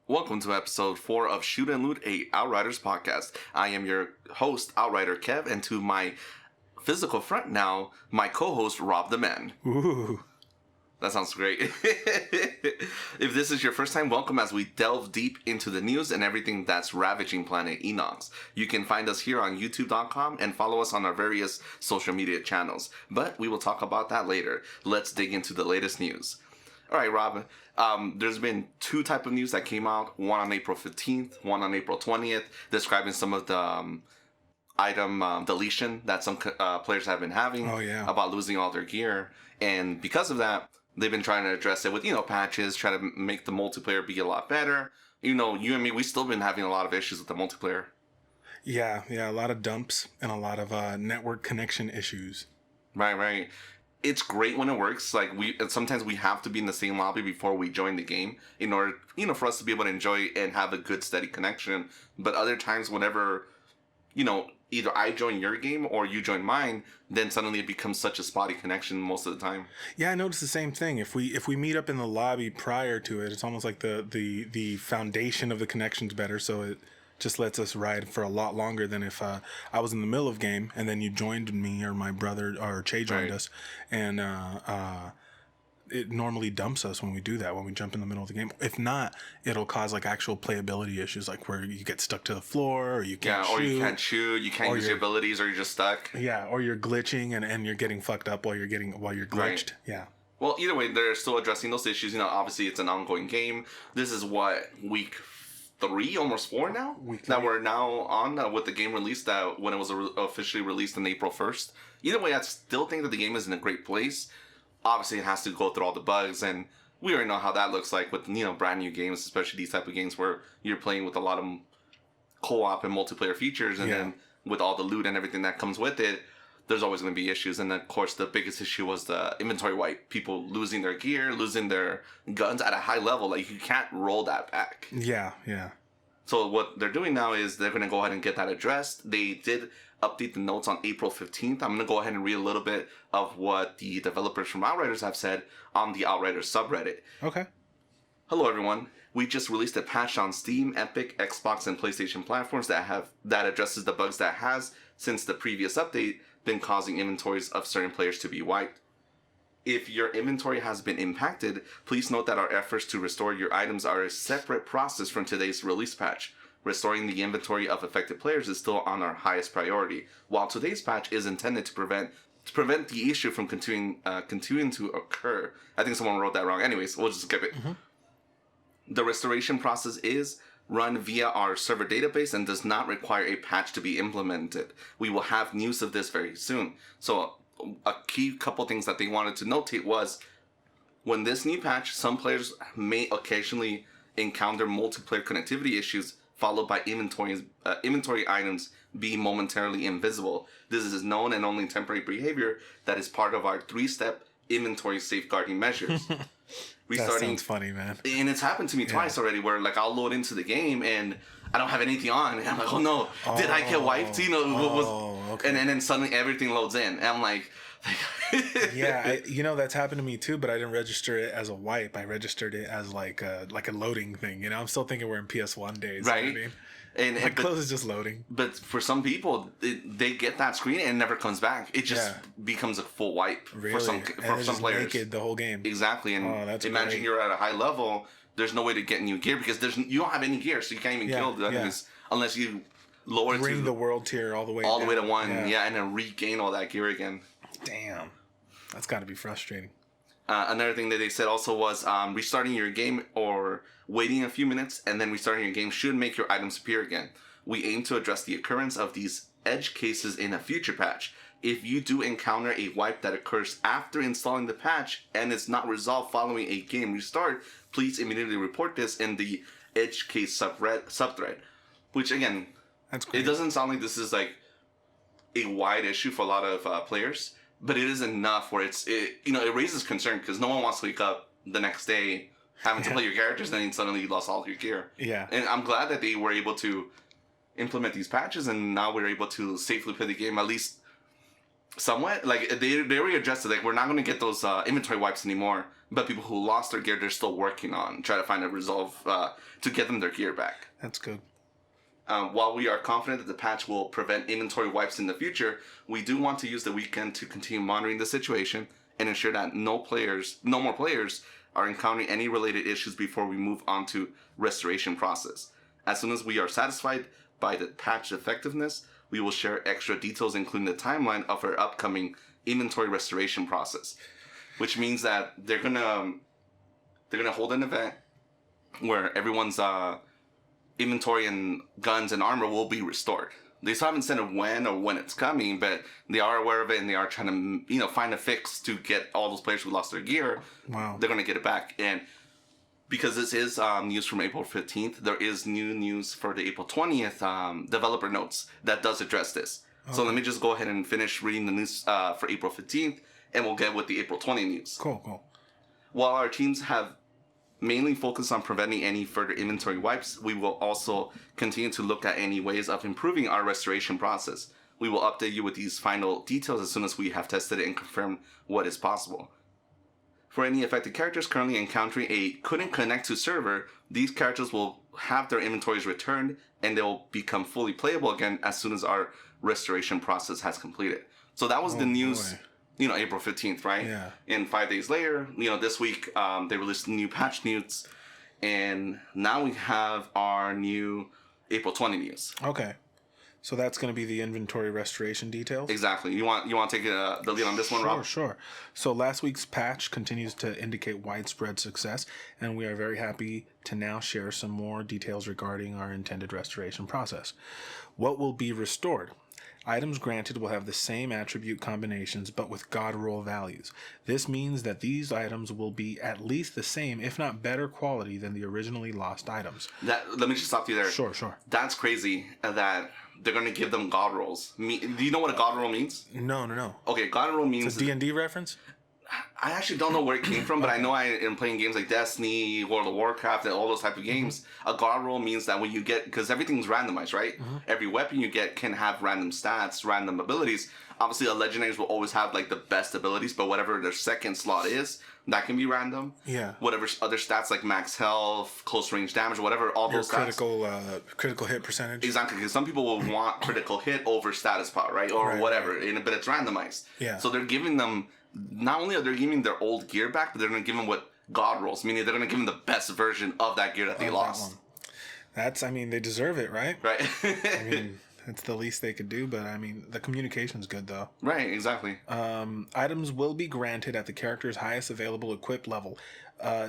Welcome to episode 4 of ShootNLoot, a Outriders podcast. I am your host, Outrider Kev, and to my physical front now, my co-host, Rob the Man. Ooh. That sounds great. If this is your first time, welcome as we delve deep into the news and everything that's ravaging planet Enox. You can find us here on youtube.com and follow us on our various social media channels. But we will talk about that later. Let's dig into the latest news. All right, Rob. There's been two types of news that came out. One on April 15th, one on April 20th, describing some of the item deletion that some players have been having about losing all their gear. And because of that, they've been trying to address it with, patches, try to make the multiplayer be a lot better. You and me, we've still been having a lot of issues with the multiplayer. Yeah, a lot of dumps and a lot of network connection issues. Right. It's great when it works. Like sometimes we have to be in the same lobby before we join the game in order, for us to be able to enjoy and have a good steady connection. But other times, whenever, either I join your game or you join mine, then suddenly it becomes such a spotty connection most of the time. Yeah, I noticed the same thing. If we meet up in the lobby prior to it, it's almost like the foundation of the connection's better, so it just lets us ride for a lot longer than if I was in the middle of game and then you joined me or my brother or Che joined us, and it normally dumps us when we do that, when we jump in the middle of the game. If not, it'll cause like actual playability issues, like where you get stuck to the floor or you can't shoot. Or you can't shoot, you can't use your abilities, or you're just stuck. Yeah, or you're glitching and you're getting fucked up while you're glitched. Right. Yeah. Well, either way, they're still addressing those issues. Obviously it's an ongoing game. This is week 3, almost 4 now, that we're now on with the game release, that when it was officially released on April 1st. Either way, I still think that the game is in a great place. Obviously, it has to go through all the bugs, and we already know how that looks like with, brand new games, especially these type of games where you're playing with a lot of co-op and multiplayer features, and then with all the loot and everything that comes with it, there's always going to be issues. And of course, the biggest issue was the inventory wipe. People losing their gear, losing their guns at a high level. Like, you can't roll that back. Yeah. So what they're doing now is they're going to go ahead and get that addressed. They did update the notes on April 15th. I'm going to go ahead and read a little bit of what the developers from Outriders have said on the Outriders subreddit. Okay. Hello, everyone. We just released a patch on Steam, Epic, Xbox, and PlayStation platforms that addresses the bugs that has, since the previous update, been causing inventories of certain players to be wiped. If your inventory has been impacted, please note that our efforts to restore your items are a separate process from today's release patch. Restoring the inventory of affected players is still on our highest priority, while today's patch is intended to prevent the issue from continuing to occur. I think someone wrote that wrong. Anyways, we'll just skip it. Mm-hmm. The restoration process is run via our server database and does not require a patch to be implemented. We will have news of this very soon. So a key couple things that they wanted to notate was, when this new patch, some players may occasionally encounter multiplayer connectivity issues followed by inventory items being momentarily invisible. This is known and only temporary behavior that is part of our 3-step inventory safeguarding measures. That sounds funny, man. And it's happened to me twice already, where like I'll load into the game and I don't have anything on, and I'm like, oh no, did I get wiped? Okay. And then suddenly everything loads in, and I'm like yeah, that's happened to me too, but I didn't register it as a wipe. I registered it as like a loading thing. I'm still thinking we're in PS1 days, right? You know what I mean? And clothes is just loading. But for some people, they get that screen and it never comes back. It just becomes a full wipe for some players. Naked the whole game. Exactly. And imagine you're at a high level. There's no way to get new gear because you don't have any gear, so you can't even kill the enemies unless you lower bring the world tier all the way to 1. Yeah, and then regain all that gear again. Damn, that's got to be frustrating. Another thing that they said also was restarting your game or waiting a few minutes and then restarting your game should make your items appear again. We aim to address the occurrence of these edge cases in a future patch. If you do encounter a wipe that occurs after installing the patch and is not resolved following a game restart, please immediately report this in the edge case subthread. Which again, that's great. It doesn't sound like this is like a wide issue for a lot of players. But it is enough where it raises concern because no one wants to wake up the next day having to play your characters and then suddenly you lost all your gear. Yeah. And I'm glad that they were able to implement these patches and now we're able to safely play the game, at least somewhat. Like they already addressed it. Like, we're not going to get those inventory wipes anymore. But people who lost their gear, they're still working on try to find a resolve to get them their gear back. That's good. While we are confident that the patch will prevent inventory wipes in the future, we do want to use the weekend to continue monitoring the situation and ensure that no more players are encountering any related issues before we move on to restoration process. As soon as we are satisfied by the patch effectiveness, we will share extra details, including the timeline of our upcoming inventory restoration process, which means that they're gonna hold an event where everyone's inventory and guns and armor will be restored. They still haven't said when it's coming, but they are aware of it and they are trying to, find a fix to get all those players who lost their gear. Wow. They're going to get it back. And because this is news from April 15th, there is new news for the April 20th developer notes that does address this. Okay. So let me just go ahead and finish reading the news for April 15th, and we'll get with the April 20 news. Cool. While our teams have mainly focused on preventing any further inventory wipes, we will also continue to look at any ways of improving our restoration process. We will update you with these final details as soon as we have tested it and confirmed what is possible. For any affected characters currently encountering a couldn't connect to server, these characters will have their inventories returned and they will become fully playable again as soon as our restoration process has completed. So that was the news. Boy. April 15th, right? Yeah. And 5 days later, this week, they released new patch news. And now we have our new April 20 news. Okay. So that's going to be the inventory restoration details? Exactly. You want to take the lead on this one, Rob? Sure. So last week's patch continues to indicate widespread success, and we are very happy to now share some more details regarding our intended restoration process. What will be restored? Items granted will have the same attribute combinations, but with God roll values. This means that these items will be at least the same, if not better quality than the originally lost items. Let me just stop you there. Sure. That's crazy that they're going to give them God rolls. Do you know what a God roll means? No. Okay, God roll means... It's a D&D reference? I actually don't know where it came from, but I know I am playing games like Destiny, World of Warcraft, and all those type of games. Mm-hmm. A God roll means that when you get, because everything's randomized, right? Mm-hmm. Every weapon you get can have random stats, random abilities. Obviously, the legendaries will always have like the best abilities, but whatever their second slot is, that can be random. Yeah. Whatever other stats like max health, close range damage, whatever, all those stats. Critical hit percentage. Exactly, because some people will want critical hit over status power, right? Or whatever, but it's randomized. Yeah. So they're giving them. Not only are they giving their old gear back, but they're going to give them what God rolls, meaning they're going to give them the best version of that gear that they lost. They deserve it, right? Right. It's the least they could do, but the communication's good though. Right, exactly. Items will be granted at the character's highest available equipped level,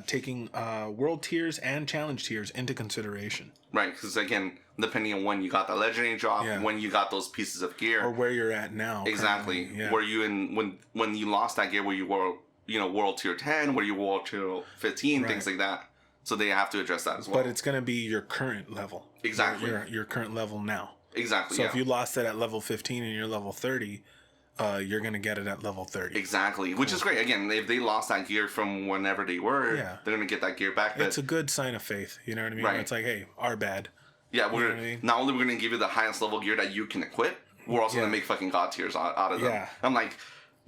taking world tiers and challenge tiers into consideration. Right, because again, depending on when you got the legendary drop, when you got those pieces of gear, or where you're at now. Exactly. Were you in when you lost that gear? Were you world tier 10? Were you world tier 15? Right. Things like that. So they have to address that as well. But it's going to be your current level. Exactly. Your current level now. Exactly. So if you lost it at level 15 and you're level 30, you're going to get it at level 30. Exactly. Which is great. Again, if they lost that gear from whenever they were, they're going to get that gear back. It's a good sign of faith. You know what I mean? Right. It's like, hey, our bad. Yeah, not only we're going to give you the highest level gear that you can equip, we're also going to make fucking god tiers out of them. Yeah. I'm like,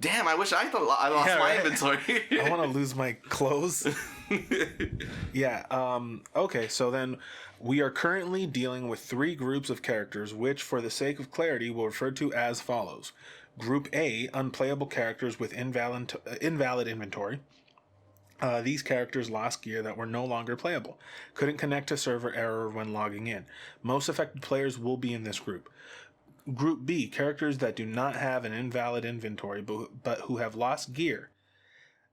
damn, I wish I lost my inventory. I want to lose my clothes. Okay, so then we are currently dealing with 3 groups of characters, which, for the sake of clarity, we'll refer to as follows. Group A, unplayable characters with invalid inventory. These characters lost gear that were no longer playable. Couldn't connect to server error when logging in. Most affected players will be in this group. Group B, characters that do not have an invalid inventory but who have lost gear.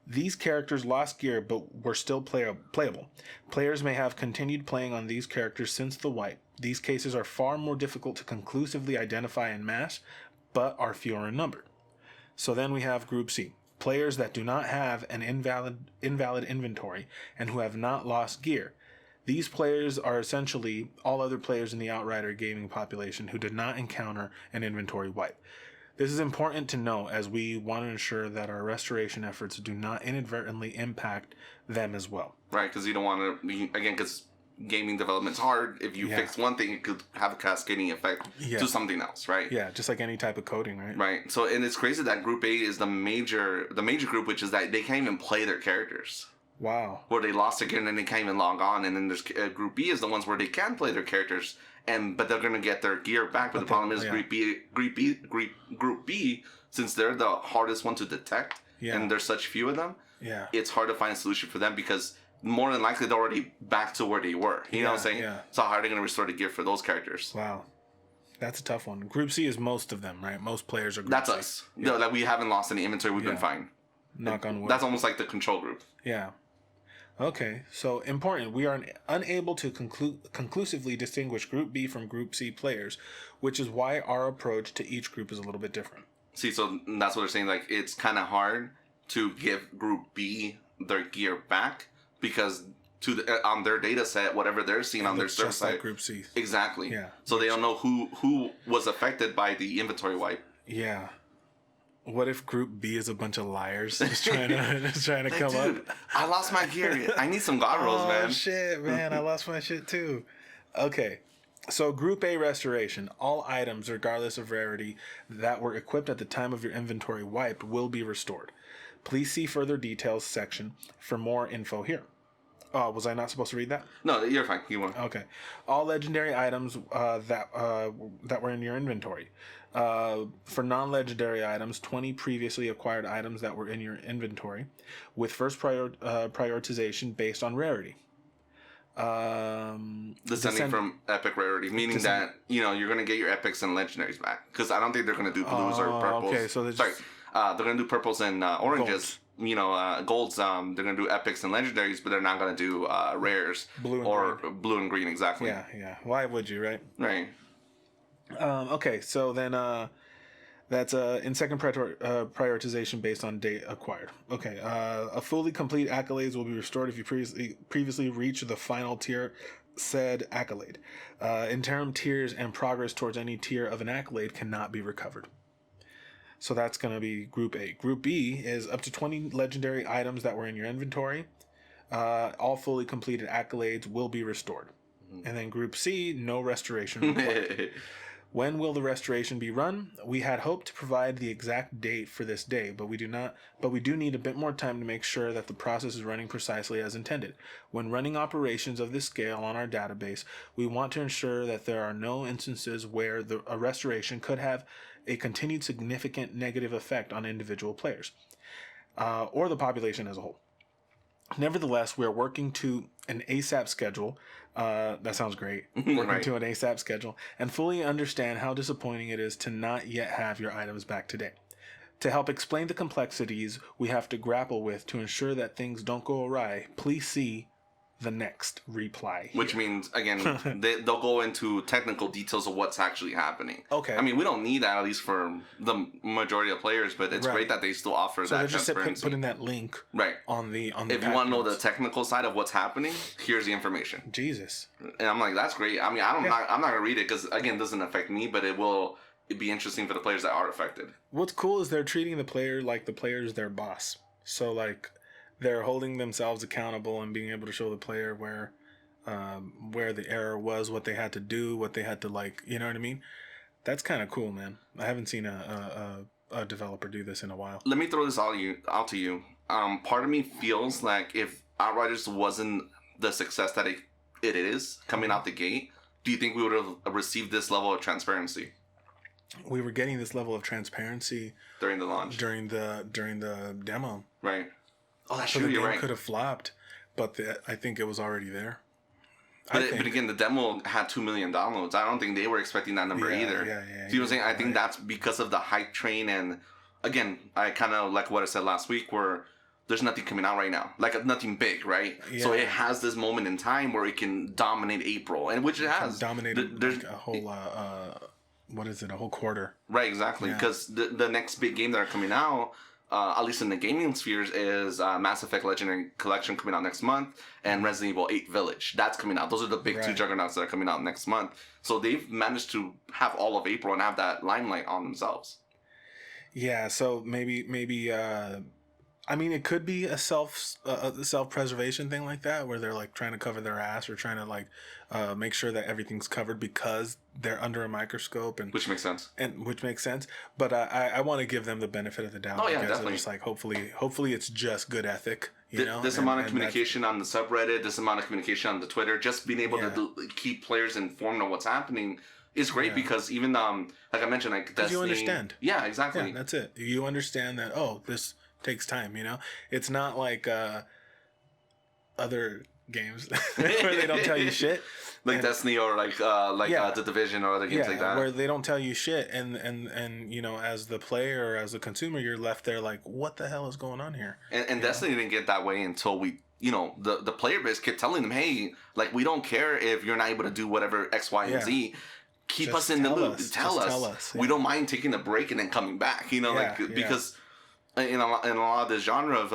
These characters lost gear but were still playable. Players may have continued playing on these characters since the wipe. These cases are far more difficult to conclusively identify en masse, but are fewer in number. So then we have Group C. Players that do not have an invalid inventory and who have not lost gear. These players are essentially all other players in the Outrider gaming population who did not encounter an inventory wipe. This is important to know as we want to ensure that our restoration efforts do not inadvertently impact them as well. Right, because you don't want to, again, because gaming development's hard. If you fix one thing, it could have a cascading effect to something else, right? Yeah, just like any type of coding, right? Right. So, and it's crazy that Group A is the major group, which is that they can't even play their characters. Wow. Where they lost their gear and then they can't even log on. And then there's Group B is the ones where they can play their characters, but they're gonna get their gear back. But the problem is Group B, since they're the hardest one to detect, and there's such few of them, it's hard to find a solution for them because more than likely they're already back to where they were. You know what I'm saying? Yeah. So how are they gonna restore the gear for those characters? Wow. That's a tough one. Group C is most of them, right? Most players are Group That's C. us. Yeah. No, like we haven't lost any inventory. We've been fine. Knock on wood. That's almost like the control group. Yeah. Okay, so important. We are unable to conclusively distinguish Group B from Group C players, which is why our approach to each group is a little bit different. See, so that's what they're saying. Like, it's kind of hard to give Group B their gear back because on their data set, whatever they're seeing on their server site, like Group C. Exactly. Yeah. So they don't know who was affected by the inventory wipe. Yeah. What if Group B is a bunch of liars just trying to come up? I lost my gear. I need some god rolls, man. Oh shit, man! I lost my shit too. Okay, so Group A restoration. All items, regardless of rarity, that were equipped at the time of your inventory wipe will be restored. Please see further details section for more info here. Oh, was I not supposed to read that? No, you're fine. You want. Okay. All legendary items that were in your inventory. For non-legendary items, 20 previously acquired items that were in your inventory, with first prioritization based on rarity. Descending from epic rarity, meaning that you're gonna get your epics and legendaries back. Because I don't think they're gonna do blues or purples. Okay, so they're gonna do purples and oranges. Golds. Golds. They're gonna do epics and legendaries, but they're not gonna do rares blue and green. Exactly. Yeah. Why would you, right? Right. Okay, so then that's in second prioritization based on date acquired. Okay, a fully complete accolades will be restored if you previously reached the final tier said accolade. Interim tiers and progress towards any tier of an accolade cannot be recovered. So that's going to be Group A. Group B is up to 20 legendary items that were in your inventory. All fully completed accolades will be restored. And then Group C, no restoration required. When will the restoration be run? We had hoped to provide the exact date for this day, but we do need a bit more time to make sure that the process is running precisely as intended. When running operations of this scale on our database, we want to ensure that there are no instances where a restoration could have a continued significant negative effect on individual players, or the population as a whole. Nevertheless, we are working to an ASAP schedule. That sounds great. Working to an ASAP schedule and fully understand how disappointing it is to not yet have your items back today. To help explain the complexities we have to grapple with to ensure that things don't go awry, please see the next reply here. Which means, again, they'll go into technical details of what's actually happening. Okay. I mean, we don't need that, at least for the majority of players, but it's great that they still offer that transparency. So they're just putting that link on the if you want to know the technical side of what's happening, here's the information. Jesus. And I'm like, that's great. I mean, I'm not going to read it because, again, it doesn't affect me, but it'd be interesting for the players that are affected. What's cool is they're treating the player like the player is their boss. So, like, they're holding themselves accountable and being able to show the player where the error was, what they had to do, what they had to, like, you know what I mean? That's kind of cool, man. I haven't seen a developer do this in a while. Let me throw this out to you. Part of me feels like if Outriders wasn't the success that it is coming out the gate, do you think we would have received this level of transparency? We were getting this level of transparency during the launch, during the demo, right? Oh, that's so true. You're right. Could have flopped, but I think it was already there. But again, the demo had 2 million downloads. I don't think they were expecting that number either. Yeah. See what I'm saying? I think that's because of the hype train. And again, I kind of like what I said last week, where there's nothing coming out right now, like nothing big, right? Yeah. So it has this moment in time where it can dominate April, and which it has dominated like a whole. What is it? A whole quarter. Right, exactly. Because the next big game that are coming out, at least in the gaming spheres, is Mass Effect Legendary Collection coming out next month, and Resident Evil 8 Village. That's coming out. Those are the big two juggernauts that are coming out next month. So they've managed to have all of April and have that limelight on themselves. Yeah, so maybe I mean, it could be a self-preservation thing like that, where they're like trying to cover their ass or trying to like make sure that everything's covered because they're under a microscope, and Which makes sense. which makes sense. But I want to give them the benefit of the doubt. Oh, yeah, because definitely. it's like hopefully it's just good ethic. You know, This amount of communication on the subreddit, this amount of communication on the Twitter, just being able to keep players informed on what's happening is great because even like I mentioned, like Destiny, you understand. Yeah, exactly. Yeah, that's it. You understand that. Oh, this takes time. You know, it's not like other games where they don't tell you shit. Like Destiny or like The Division or other games like that. Where they don't tell you shit, and you know, as the player or as the consumer, you're left there like, what the hell is going on here? And Destiny didn't get that way until the player base kept telling them, hey, like, we don't care if you're not able to do whatever X, Y, and Z. Keep us in the loop. Tell us. We don't mind taking a break and then coming back. You know, because in a lot of the genre of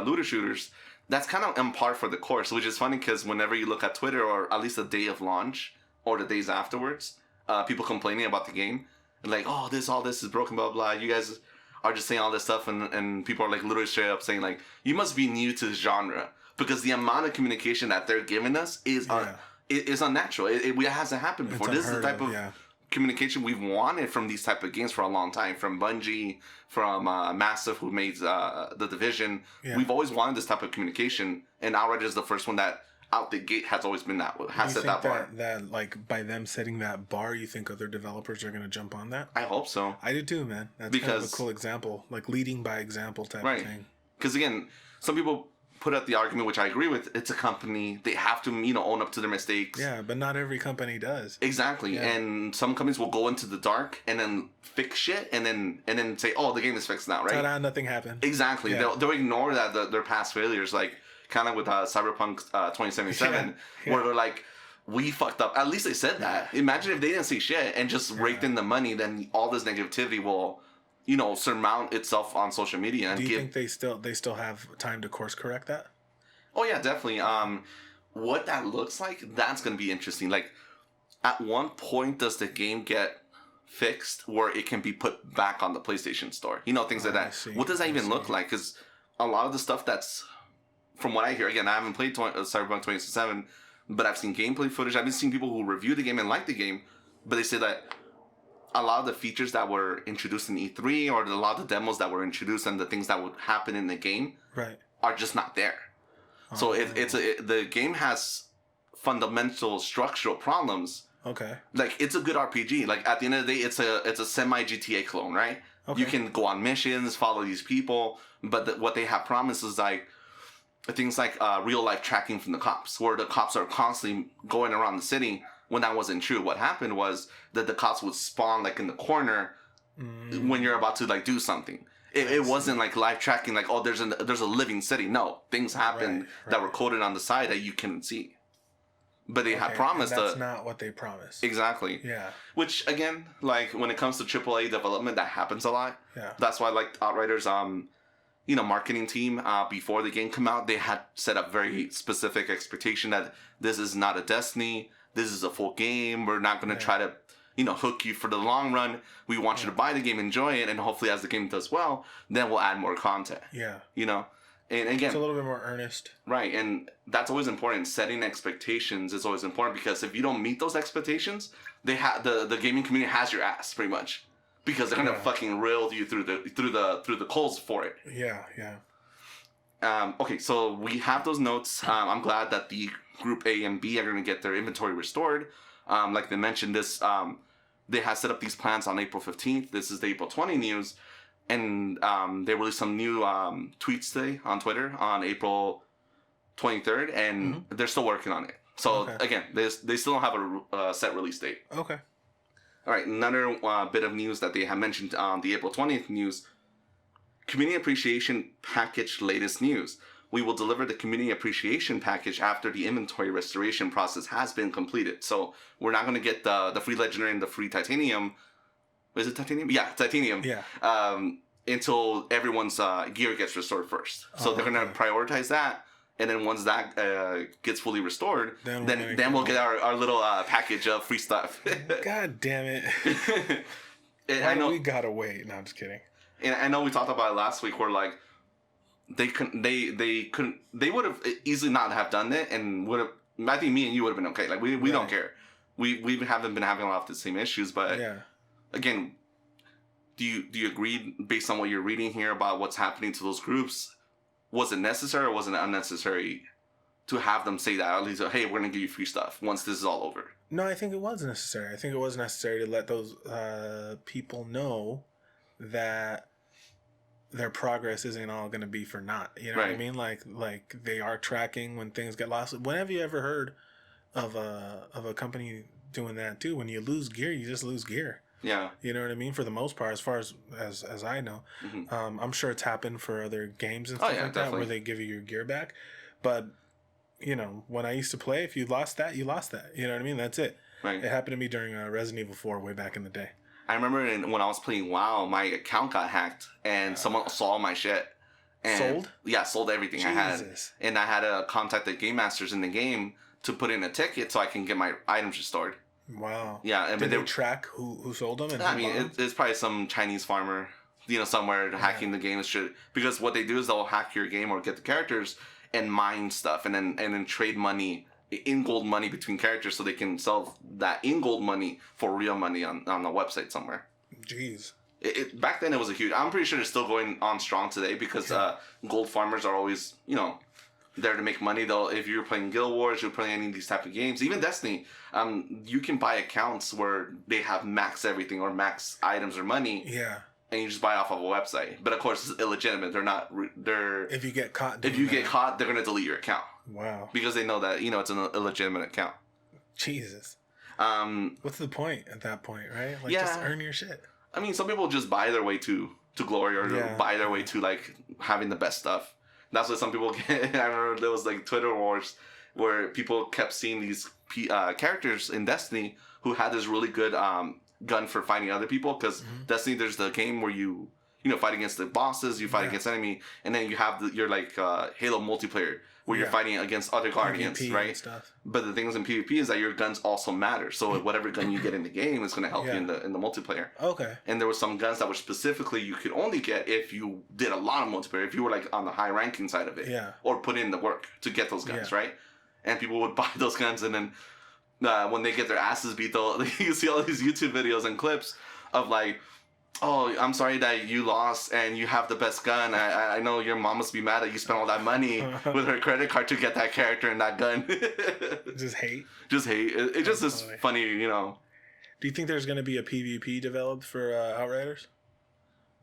looter shooters, that's kind of on par for the course, which is funny because whenever you look at Twitter, or at least the day of launch or the days afterwards, people complaining about the game, and like, oh, all this is broken, blah, blah. You guys are just saying all this stuff, and people are like literally straight up saying like, you must be new to the genre, because the amount of communication that they're giving us is unnatural. It hasn't happened before. This is the type of communication we've wanted from these type of games for a long time, from Bungie, from Massive, who made The Division. We've always wanted this type of communication, and Outriders is the first one that out the gate has always been that set that bar. That like by them setting that bar, you think other developers are going to jump on that? I hope so. I do too, man. That's kind of a cool example, like leading by example type of thing. Because again, some people put out the argument, which I agree with. It's a company; they have to, own up to their mistakes. Yeah, but not every company does. Exactly, and some companies will go into the dark and then fix shit, and then say, "Oh, the game is fixed now," right? Ta-da, nothing happened. Exactly. Yeah. They'll ignore their past failures, like kind of with Cyberpunk 2077, where they're like, "We fucked up." At least they said that. Imagine if they didn't say shit and just raked in the money, then all this negativity will, surmount itself on social media. And do you think they still have time to course correct that? Oh yeah, definitely. What that looks like, that's gonna be interesting. Like, at one point, does the game get fixed where it can be put back on the PlayStation Store? Things like that. What does that even look like? Because a lot of the stuff that's, from what I hear, again, I haven't played Cyberpunk 2077, but I've seen gameplay footage. I've seen people who review the game and like the game, but they say that a lot of the features that were introduced in E3, or a lot of the demos that were introduced, and the things that would happen in the game, are just not there. So the game has fundamental structural problems. Okay. Like, it's a good RPG. Like, at the end of the day, it's a semi GTA clone, right? Okay. You can go on missions, follow these people, but what they have promised is like things like real life tracking from the cops, where the cops are constantly going around the city. When that wasn't true, what happened was that the cops would spawn like in the corner when you're about to like do something. It wasn't like live tracking, like, oh, there's a living city. No, things happened that were coded on the side that you couldn't see. But they had promised that's not what they promised. Exactly. Yeah. Which, again, like, when it comes to AAA development, that happens a lot. Yeah. That's why I like Outriders, marketing team, before the game come out, they had set up very specific expectation that this is not a Destiny, this is a full game. We're not going to try to, hook you for the long run. We want you to buy the game, enjoy it, and hopefully as the game does well, then we'll add more content. Yeah. And again, it's a little bit more earnest. Right, and that's always important. Setting expectations is always important, because if you don't meet those expectations, the gaming community has your ass pretty much, because they're gonna fucking rail you through the coals for it. Yeah. Okay, so we have those notes. I'm glad that the Group A and B are gonna get their inventory restored. Like they mentioned, they have set up these plans on April 15th. This is the April 20 news. And they released some new tweets today on Twitter on April 23rd, and they're still working on it. So, again, they still don't have a set release date. Okay. All right, another bit of news that they have mentioned on the April 20th news. Community Appreciation Package latest news. We will deliver the Community Appreciation Package after the inventory restoration process has been completed. So, we're not going to get the free Legendary and the free Titanium. Is it Titanium? Yeah, Titanium. Yeah. Until everyone's gear gets restored first. So they're going to prioritize that. And then once that gets fully restored, then we'll get our little package of free stuff. God damn it. I know we gotta wait. No, I'm just kidding. And I know we talked about it last week, where like, they couldn't they would have easily not have done it, and would have. I think me and you would have been okay. Like we don't care. We haven't been having a lot of the same issues, but again, do you agree based on what you're reading here about what's happening to those groups? Was it necessary or was it unnecessary to have them say that? At least, hey, we're gonna give you free stuff once this is all over. No, I think it was necessary. I think it was necessary to let those people know that their progress isn't all going to be for naught. You know what I mean? Like they are tracking when things get lost. When have you ever heard of a company doing that too? When you lose gear, you just lose gear. Yeah. You know what I mean? For the most part, as far as I know, I'm sure it's happened for other games and stuff like definitely. that where they give you your gear back. But you know, when I used to play, if you lost that, you lost that. You know what I mean? That's it. Right. It happened to me during Resident Evil 4 way back in the day. I remember when I was playing WoW, my account got hacked, and someone saw my shit. And sold? Yeah, sold everything I had. And I had to contact the game masters in the game to put in a ticket so I can get my items restored. Wow. Yeah. And did they track who sold them? And I mean, it's probably some Chinese farmer, you know, somewhere hacking the game and shit. Because what they do is they'll hack your game or get the characters and mine stuff and then trade money, in gold money between characters so they can sell that in gold money for real money on the website somewhere. Jeez. Back then it was a huge... I'm pretty sure it's still going on strong today because gold farmers are always, you know, there to make money. Though if you're playing Guild Wars, you're playing any of these type of games, even Destiny, you can buy accounts where they have max everything or max items or money. Yeah. And you just buy off of a website. But of course it's illegitimate. They're... If you get caught... get caught, they're going to delete your account. Wow. Because they know that, you know, it's an illegitimate account. Jesus. What's the point at that point, right? Like, just earn your shit. I mean, some people just buy their way to glory or buy their way to, like, having the best stuff. That's what some people get. I remember there was, like, Twitter wars where people kept seeing these characters in Destiny who had this really good gun for fighting other people. Because Destiny, there's the game where you fight against the bosses, you fight against enemy, and then you have your, like, Halo multiplayer where you're fighting against other Guardians, PvP right? But the things in PvP is that your guns also matter. So whatever gun you get in the game is going to help you in the multiplayer. Okay. And there were some guns that were specifically you could only get if you did a lot of multiplayer, if you were like on the high ranking side of it. Yeah. Or put in the work to get those guns, right? And people would buy those guns, and then when they get their asses beat, you see all these YouTube videos and clips of like, oh, I'm sorry that you lost and you have the best gun. I know your mom must be mad that you spent all that money with her credit card to get that character and that gun. Just hate? Just hate. It just is funny, you know. Do you think there's going to be a PvP developed for Outriders?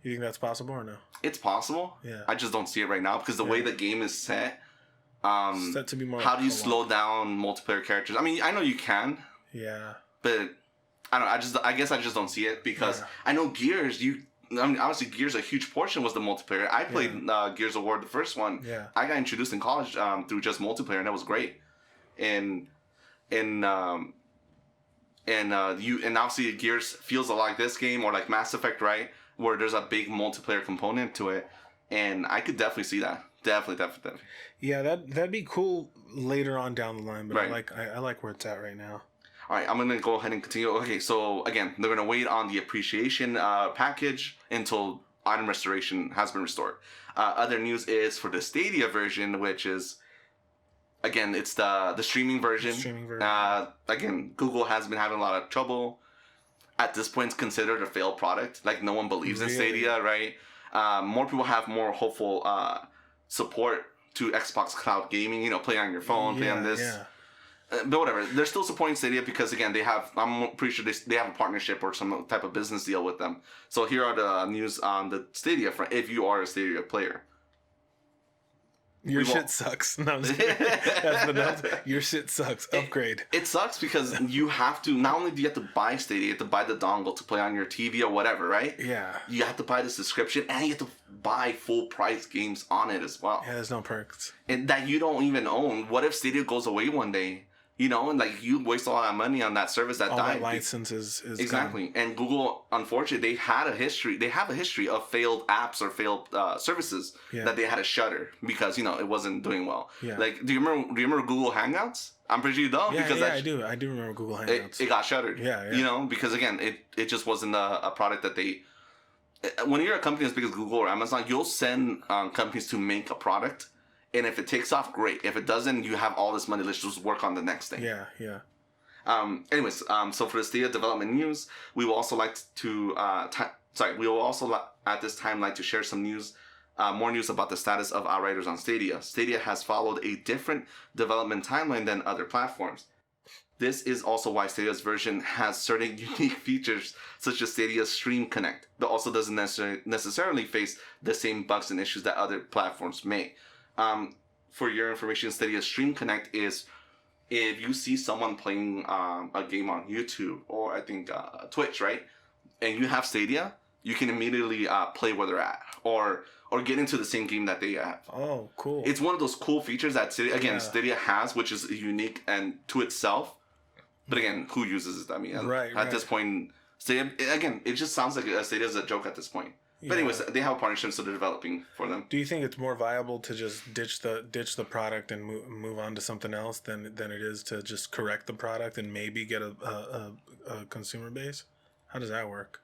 You think that's possible or no? It's possible. Yeah. I just don't see it right now because the way the game is set, set to be more how do you slow down multiplayer characters? I mean, I know you can. Yeah. But... I guess I just don't see it because I know Gears. Obviously Gears, a huge portion was the multiplayer. I played Gears of War, the first one. Yeah. I got introduced in college through just multiplayer, and that was great. And obviously Gears feels a lot like this game or like Mass Effect, right? Where there's a big multiplayer component to it, and I could definitely see that. Definitely. Yeah, that'd be cool later on down the line, but I like where it's at right now. All right, I'm going to go ahead and continue. Okay, so again, they're going to wait on the appreciation package until item restoration has been restored. Other news is for the Stadia version, which is, again, it's the streaming version. Again, Google has been having a lot of trouble. At this point, it's considered a failed product. Like, no one believes in Stadia, right? More people have more hopeful support to Xbox Cloud Gaming. You know, play on your phone, play on this. Yeah. But whatever, they're still supporting Stadia because, again, I'm pretty sure they have a partnership or some type of business deal with them. So here are the news on the Stadia front, if you are a Stadia player. Your shit sucks. No, I'm just kidding. Your shit sucks. Upgrade. It sucks because you have to, not only do you have to buy Stadia, you have to buy the dongle to play on your TV or whatever, right? Yeah. You have to buy the subscription and you have to buy full price games on it as well. Yeah, there's no perks. And that you don't even own. What if Stadia goes away one day? You know, and like you waste all that money on that service that all died. All that license is exactly. Gone. And Google, unfortunately, they have a history of failed apps or failed services that they had to shutter because it wasn't doing well. Yeah. Like, do you remember Google Hangouts? I'm pretty sure you don't. Yeah, I do. I do remember Google Hangouts. It got shuttered. Yeah. Because again, it just wasn't a product that they when you're a company as big as Google or Amazon, you'll send companies to make a product, and if it takes off, great. If it doesn't, you have all this money. Let's just work on the next thing. Yeah, yeah. So for the Stadia development news, we will also like to we will also at this time like to share some news. More news about the status of Outriders on Stadia. Stadia has followed a different development timeline than other platforms. This is also why Stadia's version has certain unique features, such as Stadia's Stream Connect, but also doesn't necessarily face the same bugs and issues that other platforms may. For your information, Stadia's Stream Connect is if you see someone playing a game on YouTube or I think Twitch, right, and you have Stadia, you can immediately play where they're at or get into the same game that they have. Oh, cool. It's one of those cool features that Stadia has, which is unique and to itself. But again, who uses it? I mean, at this point, Stadia, again, it just sounds like Stadia is a joke at this point. But anyways, they have a partnership, so they're developing for them. Do you think it's more viable to just ditch the product and move on to something else than it is to just correct the product and maybe get a consumer base? How does that work?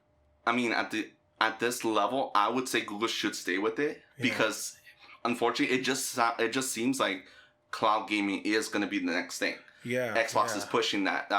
I mean, at this level, I would say Google should stay with it because, unfortunately, it just seems like cloud gaming is going to be the next thing. Yeah, Xbox is pushing that.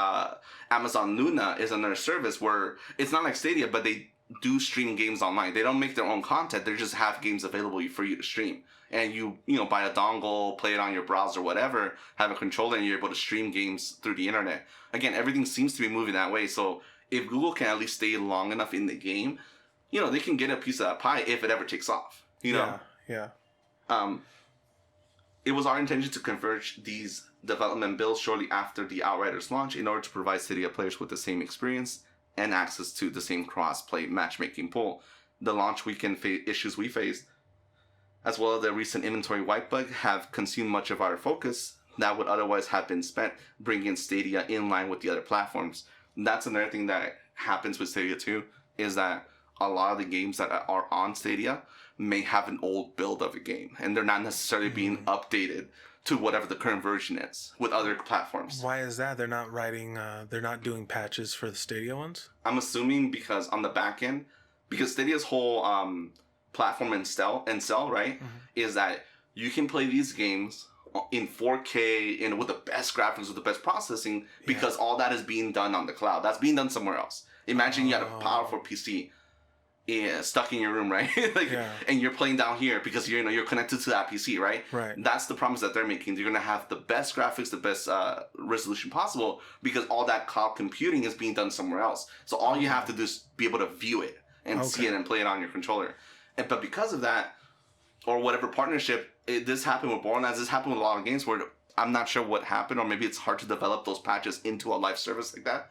Amazon Luna is another service where it's not like Stadia, but they do stream games online. They don't make their own content. They just have games available for you to stream. And you buy a dongle, play it on your browser, whatever, have a controller, and you're able to stream games through the internet. Again, everything seems to be moving that way. So if Google can at least stay long enough in the game, they can get a piece of that pie if it ever takes off. Yeah. It was our intention to converge these development builds shortly after the Outriders launch in order to provide Stadia players with the same experience and access to the same cross-play matchmaking pool. The launch weekend issues we faced, as well as the recent inventory wipe bug, have consumed much of our focus that would otherwise have been spent bringing Stadia in line with the other platforms. That's another thing that happens with Stadia too, is that a lot of the games that are on Stadia may have an old build of a game, and they're not necessarily being updated to whatever the current version is with other platforms. Why is that? They're not doing patches for the Stadia ones? I'm assuming because on the back end, because Stadia's whole platform and sell, right, is that you can play these games in 4K and with the best graphics, with the best processing, because all that is being done on the cloud. That's being done somewhere else. Imagine you had a powerful PC stuck in your room, right? And you're playing down here because you're connected to that PC, right? Right. That's the promise that they're making. You're gonna have the best graphics, the best resolution possible, because all that cloud computing is being done somewhere else. So all you have to do is be able to view it and see it and play it on your controller. But because of that, or whatever partnership, this happened with Borderlands. This happened with a lot of games where I'm not sure what happened, or maybe it's hard to develop those patches into a live service like that.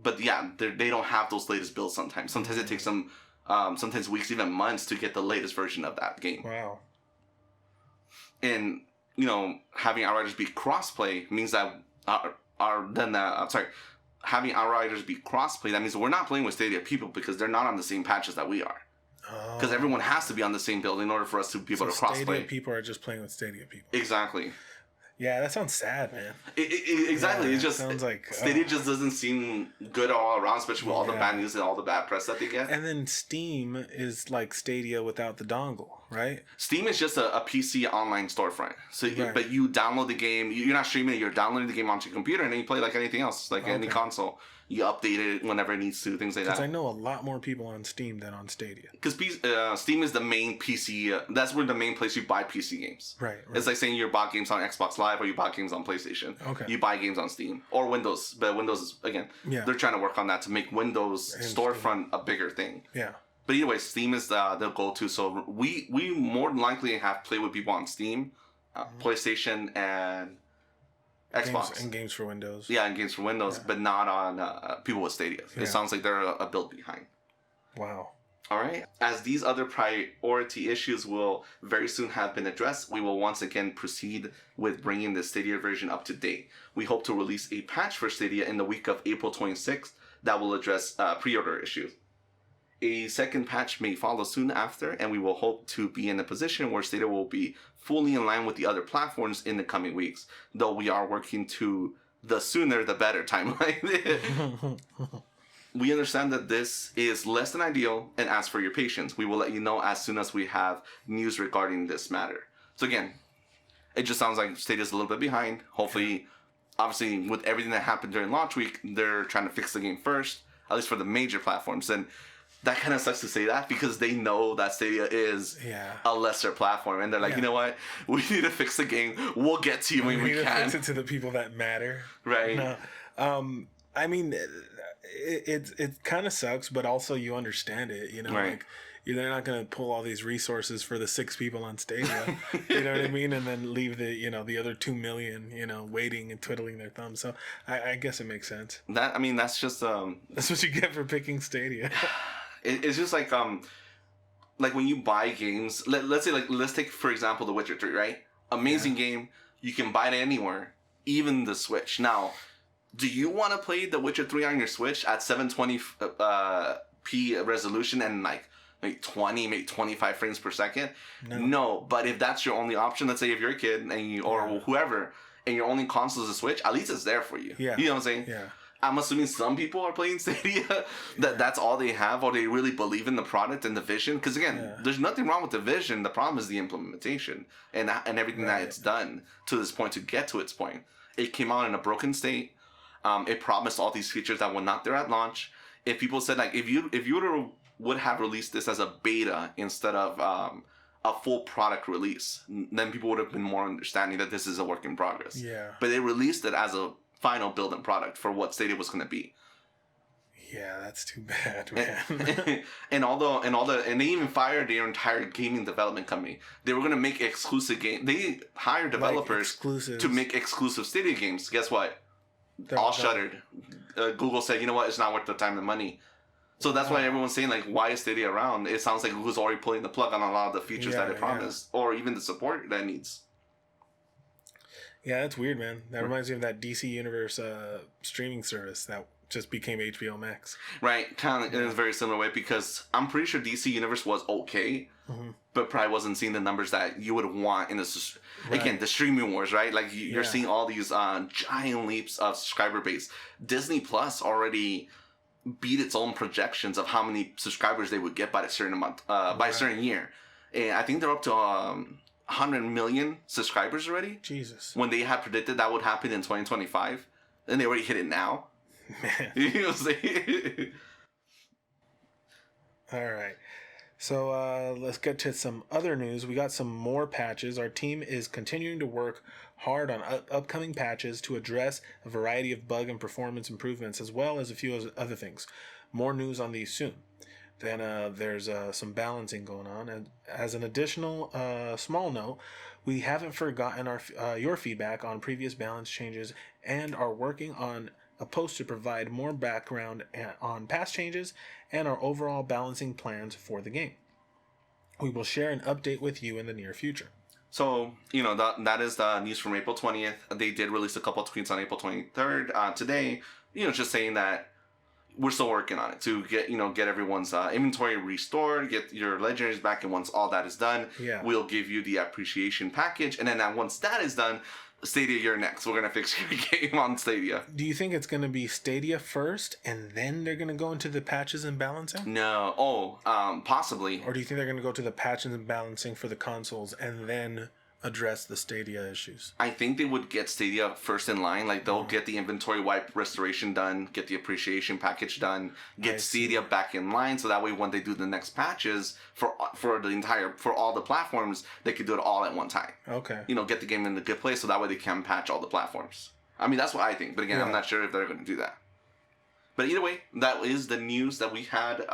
But yeah, they don't have those latest builds sometimes. Sometimes it takes them, sometimes weeks, even months to get the latest version of that game. Wow. And, having Outriders be crossplay means that, having Outriders be crossplay, that means we're not playing with Stadia people because they're not on the same patches that we are. Because everyone has to be on the same build in order for us to be able to crossplay. Stadia people are just playing with Stadia people. Exactly. Yeah, that sounds sad, man. Exactly. It just sounds like Stadia just doesn't seem good all around, especially with all the bad news and all the bad press that they get. And then Steam is like Stadia without the dongle, right? Steam is just a PC online storefront. So, but you download the game. You're not streaming it. You're downloading the game onto your computer, and then you play like anything else, like any console. You update it whenever it needs to, things like that. Because I know a lot more people on Steam than on Stadia. Because Steam is the main PC. That's where the main place you buy PC games. Right. It's like saying you bought games on Xbox Live or you bought games on PlayStation. Okay. You buy games on Steam or Windows. But Windows is, again, they're trying to work on that to make Windows storefront a bigger thing. Yeah. But anyway, Steam is the go-to. So we more than likely have played with people on Steam, PlayStation, and Xbox. And games for Windows. Yeah, and games for Windows, but not on people with Stadia. It sounds like they're a build behind. Wow. All right. As these other priority issues will very soon have been addressed, we will once again proceed with bringing the Stadia version up to date. We hope to release a patch for Stadia in the week of April 26th that will address pre-order issues. A second patch may follow soon after, and we will hope to be in a position where Stadia will be fully in line with the other platforms in the coming weeks, though we are working to the sooner the better timeline. we understand that this is less than ideal and ask for your patience. We will let you know as soon as we have news regarding this matter. So again, it just sounds like Stadia's a little bit behind. Hopefully, obviously, with everything that happened during launch week, they're trying to fix the game first, at least for the major platforms. And that kind of sucks to say that because they know that Stadia is a lesser platform. And they're like, you know what? We need to fix the game. We'll get to you when we need can. To fix it to the people that matter. Right. No. I mean, it kind of sucks, but also you understand it, you know? Right. Like, they're not going to pull all these resources for the 6 people on Stadia, you know what I mean? And then leave the other 2 million, waiting and twiddling their thumbs. So I guess it makes sense. That's just that's what you get for picking Stadia. It's just like when you buy games. Let's say let's take for example The Witcher 3, right? Amazing game. You can buy it anywhere, even the Switch. Now, do you want to play The Witcher 3 on your Switch at 720p resolution and like 20, maybe 25 frames per second? No. But if that's your only option, let's say if you're a kid and or whoever, and your only console is a Switch, at least it's there for you. Yeah. You know what I'm saying? Yeah. I'm assuming some people are playing Stadia that's all they have, or they really believe in the product and the vision. Because again, there's nothing wrong with the vision. The problem is the implementation and everything that it's done to this point to get to its point. It came out in a broken state. It promised all these features that were not there at launch. If people said like if you would have released this as a beta instead of a full product release, then people would have been more understanding that this is a work in progress. Yeah. But they released it as a final build-in product for what Stadia was going to be. Yeah, that's too bad, man. and they even fired their entire gaming development company. They were going to make exclusive games. They hired developers to make exclusive Stadia games. Guess what? They're all shuttered. Google said, you know what? It's not worth the time and money. So that's why everyone's saying, like, why is Stadia around? It sounds like Google's already pulling the plug on a lot of the features that it promised, or even the support that it needs. Yeah, that's weird, man. That reminds me of that DC Universe streaming service that just became HBO Max. Right, kind of in a very similar way, because I'm pretty sure DC Universe was okay, but probably wasn't seeing the numbers that you would want in the again, the streaming wars, right? Like you're seeing all these giant leaps of subscriber base. Disney Plus already beat its own projections of how many subscribers they would get by a certain month, by a certain year, and I think they're up to 100 million subscribers already. Jesus. When they had predicted that would happen in 2025, and they already hit it now. Man. You know what I'm saying? All right. So let's get to some other news. We got some more patches. Our team is continuing to work hard on upcoming patches to address a variety of bug and performance improvements, as well as a few other things. More news on these soon. Then there's some balancing going on. And as an additional small note, we haven't forgotten your feedback on previous balance changes and are working on a post to provide more background on past changes and our overall balancing plans for the game. We will share an update with you in the near future. So, that is the news from April 20th. They did release a couple of tweets on April 23rd today, just saying that we're still working on it to get everyone's inventory restored, get your legendaries back, and once all that is done, we'll give you the appreciation package. And then once that is done, Stadia, you're next. We're gonna fix your game on Stadia. Do you think it's gonna be Stadia first, and then they're gonna go into the patches and balancing? No. Possibly. Or do you think they're gonna go to the patches and balancing for the consoles, and then address the Stadia issues? I think they would get Stadia first in line. Like they'll get the inventory wipe restoration done, get the appreciation package done, get Stadia back in line, so that way when they do the next patches for all the platforms, they could do it all at one time. Okay. Get the game in a good place, so that way they can patch all the platforms. I mean, that's what I think. But again, I'm not sure if they're going to do that. But either way, that is the news that we had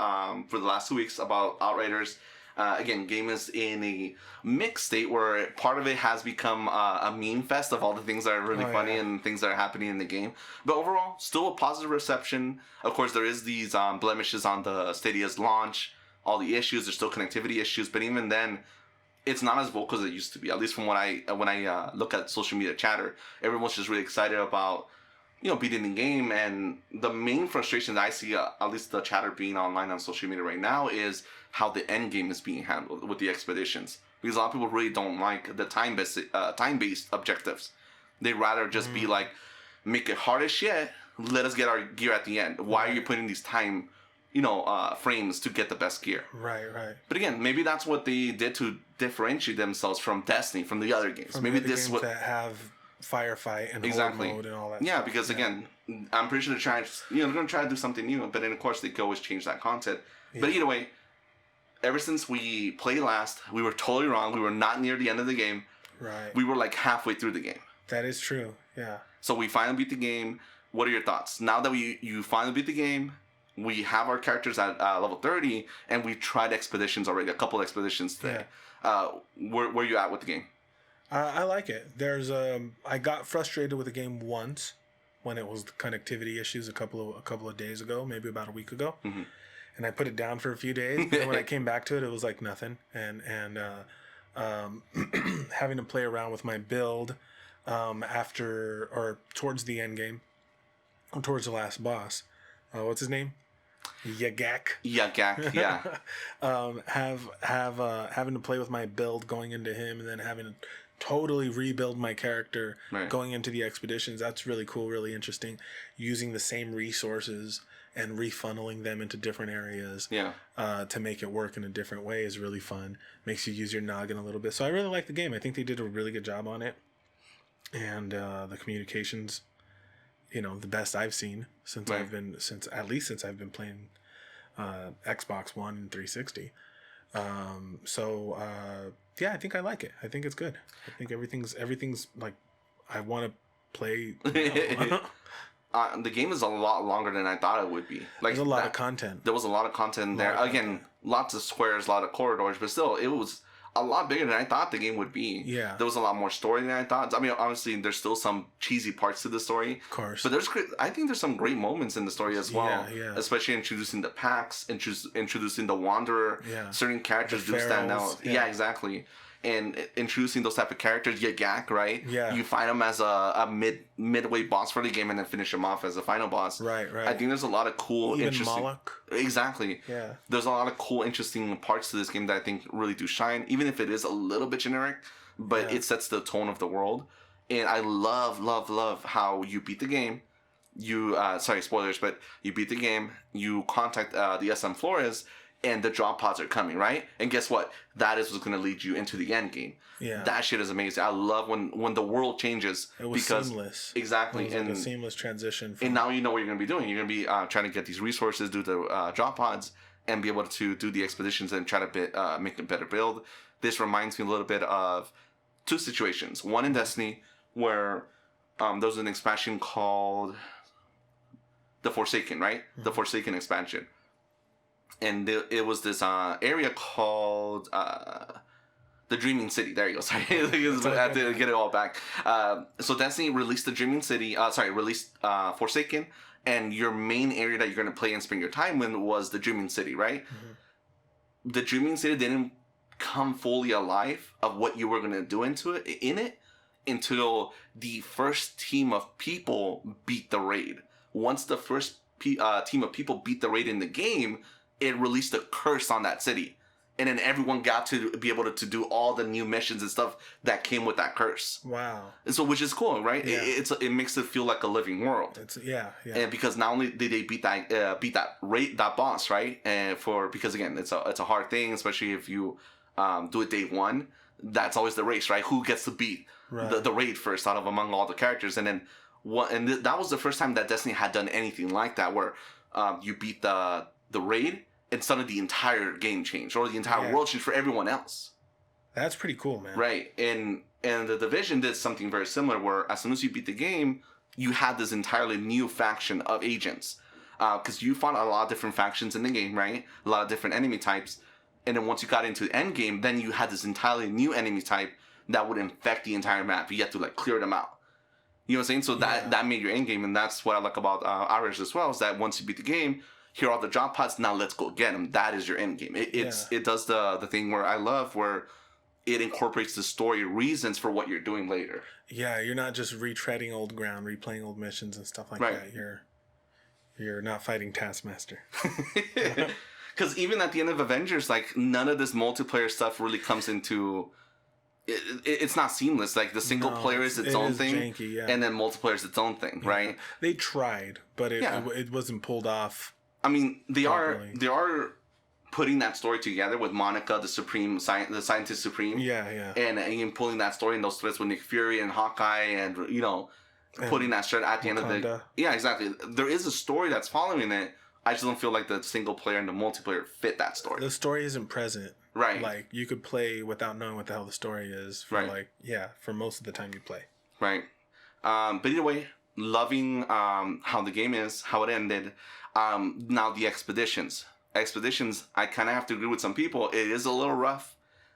for the last 2 weeks about Outriders. Again, game is in a mixed state where part of it has become a meme fest of all the things that are really funny and things that are happening in the game. But overall, still a positive reception. Of course, there is these blemishes on the Stadia's launch, all the issues. There's still connectivity issues, but even then, it's not as vocal as it used to be. At least from when I look at social media chatter, everyone's just really excited about beating the game. And the main frustration that I see, at least the chatter being online on social media right now, is how the end game is being handled with the expeditions. Because a lot of people really don't like the time-based objectives. They'd rather just be like, make it hard as shit, let us get our gear at the end. Why are you putting these time, frames to get the best gear? Right. But again, maybe that's what they did to differentiate themselves from Destiny, from the other games. From maybe the this games that have firefight and exactly horde mode and all that. Yeah, stuff. because again, I'm pretty sure they're going to try to do something new. But then of course they can always change that content. Yeah. But either way, ever since we played last, we were totally wrong. We were not near the end of the game. Right. We were like halfway through the game. That is true. Yeah. So we finally beat the game. What are your thoughts? Now that you finally beat the game, we have our characters at level 30, and we tried expeditions already, a couple expeditions today. Yeah. Where are you at with the game? I like it. I got frustrated with the game once when it was the connectivity issues a couple of days ago, maybe about a week ago. Mm-hmm. And I put it down for a few days. And when I came back to it, it was like nothing. And having to play around with my build after or towards the end game, or towards the last boss. What's his name? Yagak, yeah. Having to play with my build going into him, and then having to totally rebuild my character going into the expeditions. That's really cool, really interesting. Using the same resources and refunneling them into different areas to make it work in a different way is really fun. Makes you use your noggin a little bit. So I really like the game. I think they did a really good job on it. And the communications, the best I've seen since I've been playing Xbox One and 360. I think I like it. I think it's good. I think everything's like I want to play. The game is a lot longer than I thought it would be. Like, there's a lot of content. There was a lot of content there. Again, lots of squares, a lot of corridors, but still, it was a lot bigger than I thought the game would be. Yeah. There was a lot more story than I thought. I mean, honestly, there's still some cheesy parts to the story. Of course. But I think there's some great moments in the story as well. Yeah. Especially introducing the packs, introducing the Wanderer. Yeah. Certain characters do stand out. Yeah, exactly. And introducing those type of characters, Yagak, right? Yeah. You find him as a midway boss for the game, and then finish him off as a final boss. Right. I think there's a lot of cool, interesting. Moloch. Exactly. Yeah. There's a lot of cool, interesting parts to this game that I think really do shine, even if it is a little bit generic, but it sets the tone of the world. And I love how you beat the game. You sorry, spoilers, but you beat the game. You contact the SM Flores. And the drop pods are coming, right? And guess what? That is what's going to lead you into the end game. Yeah. That shit is amazing. I love when the world changes. It was seamless. Exactly. It was like a seamless transition. And now you know what you're going to be doing. You're going to be trying to get these resources, do the drop pods, and be able to do the expeditions and try to make a better build. This reminds me a little bit of two situations. One in Destiny, where there was an expansion called The Forsaken, right? Mm-hmm. The Forsaken expansion. And it was this area called the Dreaming City. There you go. Sorry, I had to get it all back. So Destiny released the Dreaming City. Released Forsaken, and your main area that you're going to play and spend your time in was the Dreaming City, right? Mm-hmm. The Dreaming City didn't come fully alive of what you were going to do in it until the first team of people beat the raid. Once the first team of people beat the raid in the game, it released a curse on that city. And then everyone got to be able to do all the new missions and stuff that came with that curse. Wow. And so, which is cool, right? Yeah. It makes it feel like a living world. Yeah. And because not only did they beat that boss, right? And because again, it's a hard thing, especially if you do it day one. That's always the race, right? Who gets to beat the raid first out of among all the characters? And then that was the first time that Destiny had done anything like that, where you beat the raid, and suddenly the entire game changed, or the entire world changed for everyone else. That's pretty cool, man. Right, and the Division did something very similar, where as soon as you beat the game, you had this entirely new faction of agents, because you fought a lot of different factions in the game, right? A lot of different enemy types, and then once you got into the end game, then you had this entirely new enemy type that would infect the entire map. You had to clear them out. You know what I'm saying? So that made your end game, and that's what I like about Outriders as well, is that once you beat the game, here are the drop pods. Now let's go get them. That is your end game. It does the thing where I love, where it incorporates the story reasons for what you're doing later. Yeah, you're not just retreading old ground, replaying old missions and stuff like that. You're not fighting Taskmaster. Because even at the end of Avengers, none of this multiplayer stuff really comes into it's not seamless. Like the single player is its own thing, janky, yeah. and then multiplayer is its own thing, right? They tried, but it wasn't pulled off. I mean, they properly. are putting that story together with Monica, the scientist supreme. Yeah. And pulling that story in those threads with Nick Fury and Hawkeye, and putting that straight at the end of the. Yeah, exactly. There is a story that's following it. I just don't feel like the single player and the multiplayer fit that story. The story isn't present. Right. Like, you could play without knowing what the hell the story is for for most of the time you play. Right. But either way, loving how the game is, how it ended. Now the expeditions. I kind of have to agree with some people. It is a little rough,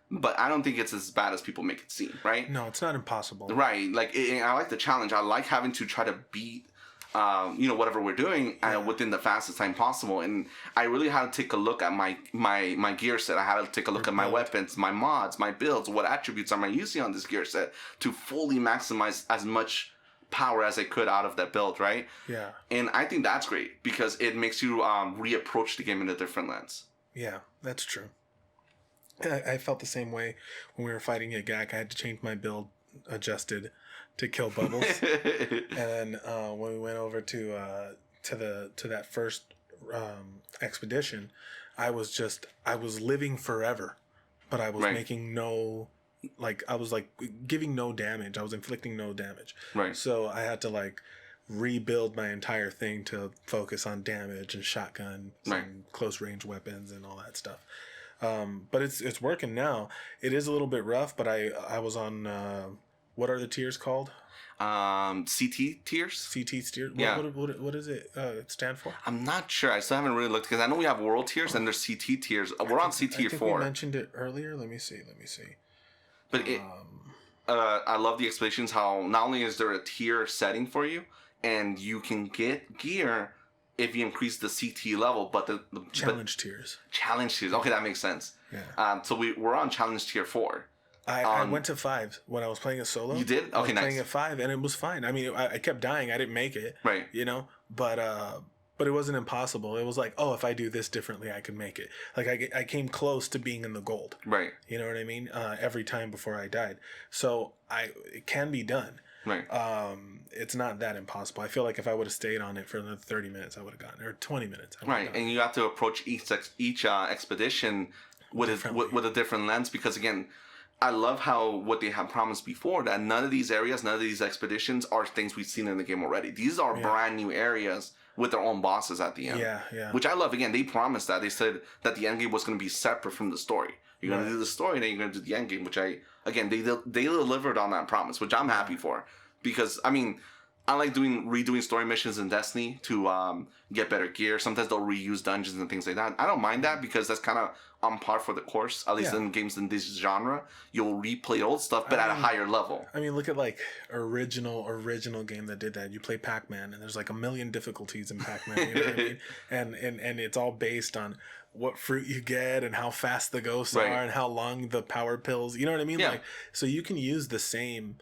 but I don't think it's as bad as people make it seem, right? No, it's not impossible. Right. Like, I like the challenge. I like having to try to beat whatever we're doing within the fastest time possible. And I really had to take a look at my gear set. I had to take a look at my weapons, my mods, my builds, what attributes am I using on this gear set to fully maximize as much power as I could out of that build, right? Yeah. And I think that's great because it makes you reapproach the game in a different lens. Yeah, that's true. I felt the same way when we were fighting Yagak. I had to change my build, adjusted to kill bubbles. And then when we went over to that first expedition, I was living forever, but I was making no. Like, I was like giving no damage. I was inflicting no damage. Right. So I had to rebuild my entire thing to focus on damage and shotguns and close range weapons and all that stuff. But it's working now. It is a little bit rough, but I was on what are the tiers called? CT tiers. CT tiers. Yeah. What does it stand for? I'm not sure. I still haven't really looked because I know we have world tiers and there's CT tiers. We're on CT 4. I think we mentioned it earlier. Let me see. But I love the explanations how not only is there a tier setting for you, and you can get gear if you increase the CT level, but the challenge tiers. Challenge tiers. Okay, that makes sense. Yeah. So we're on challenge tier 4. I went to 5 when I was playing a solo. You did? Okay, I was nice. playing at 5 and it was fine. I mean, I kept dying. I didn't make it. Right. But it wasn't impossible. It was like, oh, if I do this differently, I could make it. Like, I came close to being in the gold. Right. You know what I mean? Every time before I died. So it can be done. Right. It's not that impossible. I feel like if I would have stayed on it for another 30 minutes, I would have gotten it. Or 20 minutes. Right. And you have to approach each expedition with a different lens because, again, I love how what they have promised before, that none of these areas, none of these expeditions are things we've seen in the game already. These are brand new areas with their own bosses at the end. Yeah. Which I love. Again, they promised that. They said that the end game was going to be separate from the story. You're going to do the story, then you're going to do the end game, which they delivered on that promise, which I'm happy for. Because, I mean, I like redoing story missions in Destiny to get better gear. Sometimes they'll reuse dungeons and things like that. I don't mind that because that's kind of on par for the course, at least in games in this genre. You'll replay old stuff, but at a higher level. I mean, look at original game that did that. You play Pac-Man, and there's like a million difficulties in Pac-Man. You know what I mean? And it's all based on what fruit you get and how fast the ghosts are and how long the power pills. You know what I mean? Yeah. So you can use the same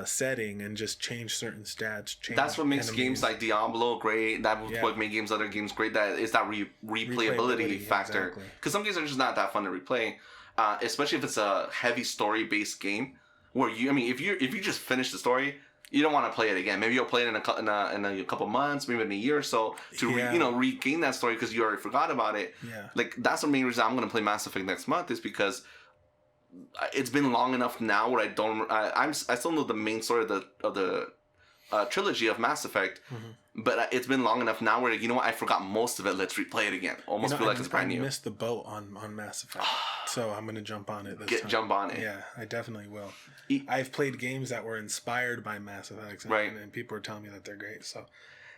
setting and just change certain stats. That's what makes games like Diablo great. That's what makes other games great. That is that replayability factor. Because some games are just not that fun to replay, especially if it's a heavy story based game. Where if you just finish the story, you don't want to play it again. Maybe you'll play it in a couple months, maybe in a year or so to regain that story because you already forgot about it. Yeah. Like that's the main reason I'm going to play Mass Effect next month is because it's been long enough now where I still know the main story of the trilogy of Mass Effect, but it's been long enough now where I forgot most of it. Let's replay it again. Almost feel like it's brand new. I missed the boat on Mass Effect, so I'm gonna jump on it. Jump on it. Yeah, I definitely will. I've played games that were inspired by Mass Effect, and people are telling me that they're great. So,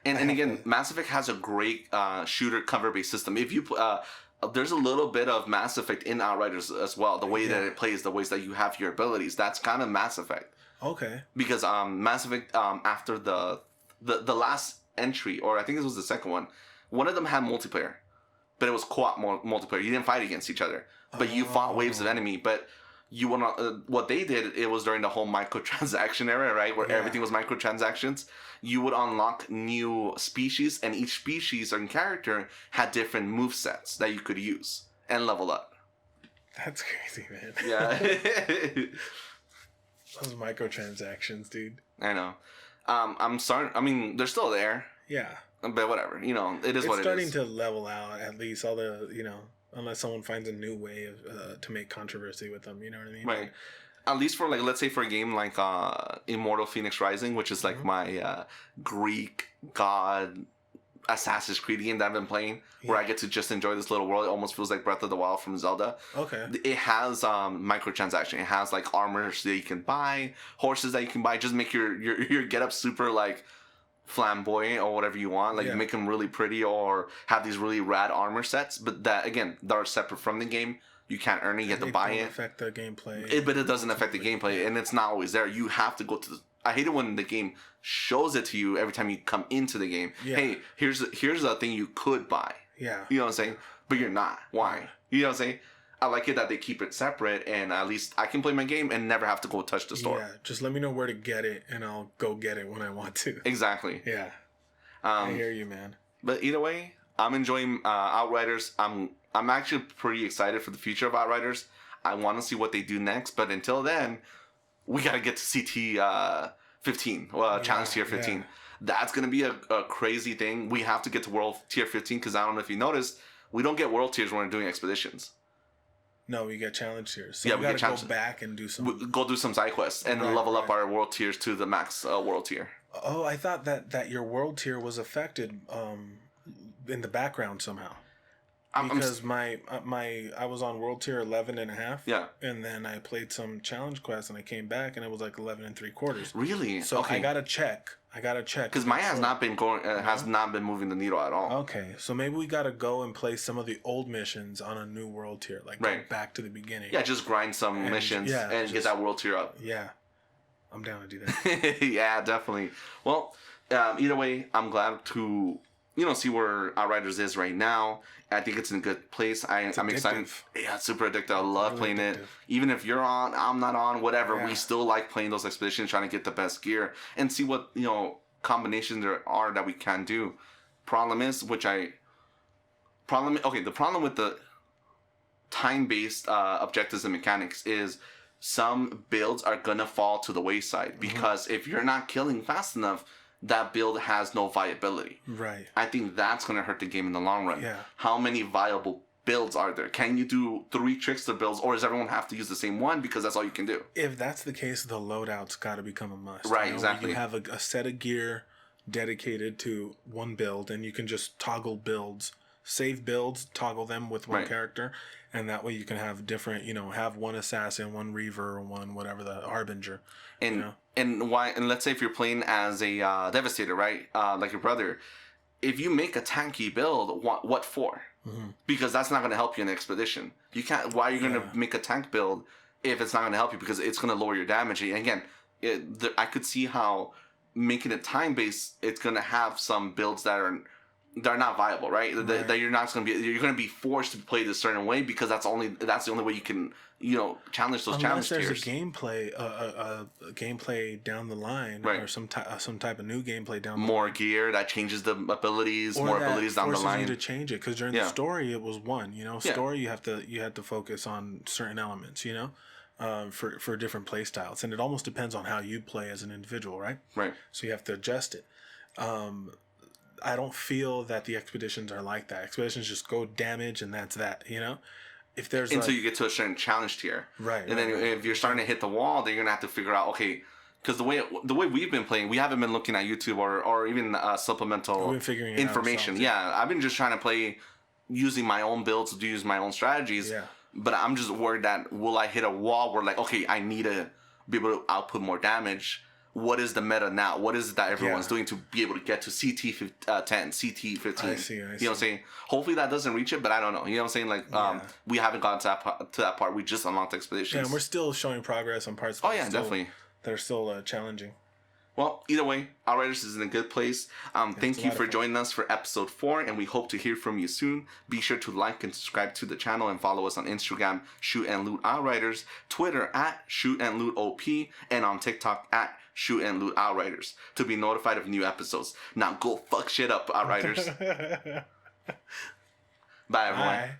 and again, Mass Effect has a great shooter cover-based system. If you there's a little bit of Mass Effect in Outriders as well. The way that it plays, the ways that you have your abilities, that's kind of Mass Effect. Okay. Because Mass Effect after the last entry, or I think this was the second one of them had multiplayer, but it was co-op multiplayer. You didn't fight against each other, but you fought waves of enemy. But you what they did, it was during the whole microtransaction era, right, where everything was microtransactions. You would unlock new species, and each species and character had different move sets that you could use and level up. That's crazy, man. Yeah. Those microtransactions, dude. I know. I'm starting. I mean, they're still there. Yeah. But whatever, it is what it is. It's starting to level out, at least. All the, unless someone finds a new way of to make controversy with them, you know what I mean? Right. At least for, like, let's say for a game like Immortal Phoenix Rising, which is like my Greek god Assassin's Creed game that I've been playing, where I get to just enjoy this little world. It almost feels like Breath of the Wild from Zelda. Okay. It has microtransaction. It has like armor that you can buy, horses that you can buy. Just make your get up super like flamboyant or whatever you want. Like make them really pretty or have these really rad armor sets. But that again, that are separate from the game. You can't earn it. You have to buy it. Affect the gameplay. But it doesn't affect the gameplay, and it's not always there. You have to go to. I hate it when the game shows it to you every time you come into the game. Yeah. Hey, here's a thing you could buy. Yeah. You know what I'm saying? But you're not. Why? You know what I'm saying? I like it that they keep it separate, and at least I can play my game and never have to go touch the store. Yeah. Just let me know where to get it, and I'll go get it when I want to. Exactly. Yeah. I hear you, man. But either way, I'm enjoying Outriders. I'm actually pretty excited for the future of Outriders. I want to see what they do next, but until then, we got to get to CT 15, Challenge Tier 15. Yeah. That's going to be a crazy thing. We have to get to World Tier 15 because I don't know if you noticed, we don't get World Tiers when we're doing expeditions. No, we get Challenge Tiers. So we got to go back and do some... Go do some side quests and level up our World Tiers to the max World Tier. Oh, I thought that your World Tier was affected in the background somehow. Because I was on World Tier 11.5. Yeah. And then I played some challenge quests and I came back and it was like 11 3/4. Really? So okay. I gotta check. Because mine has not been going. Has not been moving the needle at all. Okay, so maybe we gotta go and play some of the old missions on a new World Tier, like go back to the beginning. Yeah, just grind some missions and get that World Tier up. Yeah, I'm down to do that. Yeah, definitely. Well, either way, I'm glad to see where Outriders is right now. I think it's in a good place. I'm excited. Yeah, it's super addictive. I love playing it. Even if you're on, I'm not on, whatever. We still like playing those expeditions, trying to get the best gear and see what combinations there are that we can do. The problem with the time-based objectives and mechanics is some builds are gonna fall to the wayside because if you're not killing fast enough, that build has no viability. Right. I think that's going to hurt the game in the long run. Yeah. How many viable builds are there? Can you do 3 trickster builds, or does everyone have to use the same one because that's all you can do? If that's the case, the loadout's got to become a must. Right, exactly. You have a set of gear dedicated to one build, and you can just toggle builds, save builds, toggle them with one character, and that way you can have different, have one assassin, one reaver, one whatever, the harbinger. And let's say if you're playing as a devastator, right? Like your brother, if you make a tanky build, what for? Mm-hmm. Because that's not going to help you in the expedition. You can't. Why are you going to make a tank build if it's not going to help you? Because it's going to lower your damage. And again, I could see how making it time based, it's going to have some builds that are not viable, right? That you're not going to be. You're going to be forced to play this certain way because that's the only way you can challenge those challenge tiers. Unless there's a gameplay down the line, or some type of new gameplay down the line. More gear that changes the abilities, or more abilities down the line. You to change it because during the story it was one. Story you have to focus on certain elements. For different play styles, and it almost depends on how you play as an individual, right? Right. So you have to adjust it. I don't feel that the expeditions are like that. Expeditions just go damage and that's that, If there's until you get to a certain challenge tier. Right. And then if you're starting to hit the wall, then you're going to have to figure out, okay, because the way we've been playing, we haven't been looking at YouTube or even supplemental information. Yeah, I've been just trying to play using my own builds to use my own strategies. Yeah. But I'm just worried that will I hit a wall where okay, I need to be able to output more damage. What is the meta now? What is it that everyone's doing to be able to get to CT 10, CT 15? I see. You know what I'm saying? Hopefully that doesn't reach it, but I don't know. You know what I'm saying? We haven't gotten to that part. We just unlocked expeditions. Yeah, and we're still showing progress on parts. Definitely. That are still challenging. Well, either way, Outriders is in a good place. Thank you for joining us for episode 4, and we hope to hear from you soon. Be sure to like and subscribe to the channel and follow us on Instagram, ShootNLoot Outriders, Twitter at ShootNLootOP, and on TikTok at ShootNLoot Outriders to be notified of new episodes. Now go fuck shit up, Outriders. Bye, everyone. Bye.